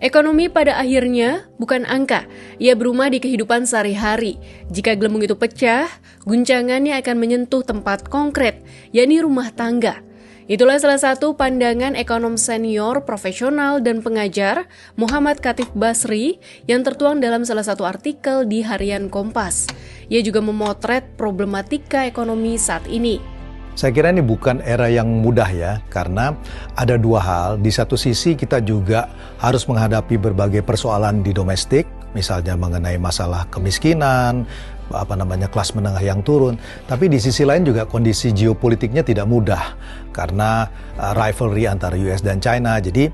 Ekonomi pada akhirnya bukan angka, ia berumah di kehidupan sehari-hari. Jika gelembung itu pecah, guncangannya akan menyentuh tempat konkret, yakni rumah tangga. Itulah salah satu pandangan ekonom senior, profesional, dan pengajar Muhammad Khatib Basri yang tertuang dalam salah satu artikel di Harian Kompas. Ia juga memotret problematika ekonomi saat ini. Saya kira ini bukan era yang mudah ya, karena ada dua hal. Di satu sisi kita juga harus menghadapi berbagai persoalan di domestik, misalnya mengenai masalah kemiskinan, kelas menengah yang turun. Tapi di sisi lain juga kondisi geopolitiknya tidak mudah, karena rivalry antara US dan China. Jadi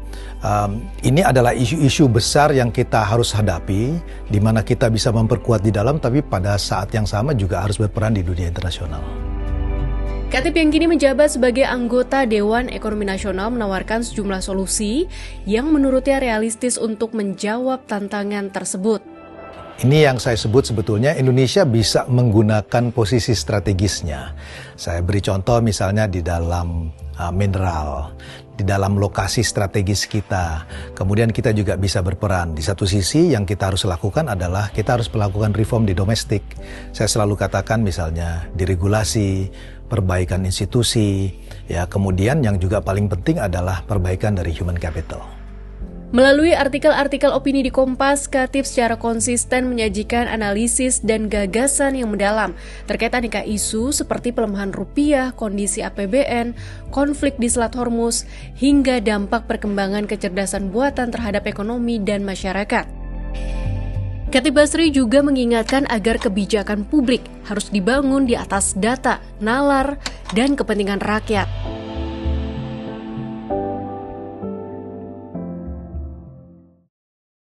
ini adalah isu-isu besar yang kita harus hadapi, di mana kita bisa memperkuat di dalam, tapi pada saat yang sama juga harus berperan di dunia internasional. Khatib yang kini menjabat sebagai anggota Dewan Ekonomi Nasional menawarkan sejumlah solusi yang menurutnya realistis untuk menjawab tantangan tersebut. Ini yang saya sebut sebetulnya Indonesia bisa menggunakan posisi strategisnya. Saya beri contoh misalnya di dalam mineral, di dalam lokasi strategis kita. Kemudian kita juga bisa berperan. Di satu sisi yang kita harus lakukan adalah kita harus melakukan reform di domestik. Saya selalu katakan misalnya di regulasi, perbaikan institusi, ya kemudian yang juga paling penting adalah perbaikan dari human capital. Melalui artikel-artikel opini di Kompas, Khatib secara konsisten menyajikan analisis dan gagasan yang mendalam terkait aneka isu seperti pelemahan rupiah, kondisi APBN, konflik di Selat Hormuz, hingga dampak perkembangan kecerdasan buatan terhadap ekonomi dan masyarakat. Khatib Basri juga mengingatkan agar kebijakan publik harus dibangun di atas data, nalar, dan kepentingan rakyat.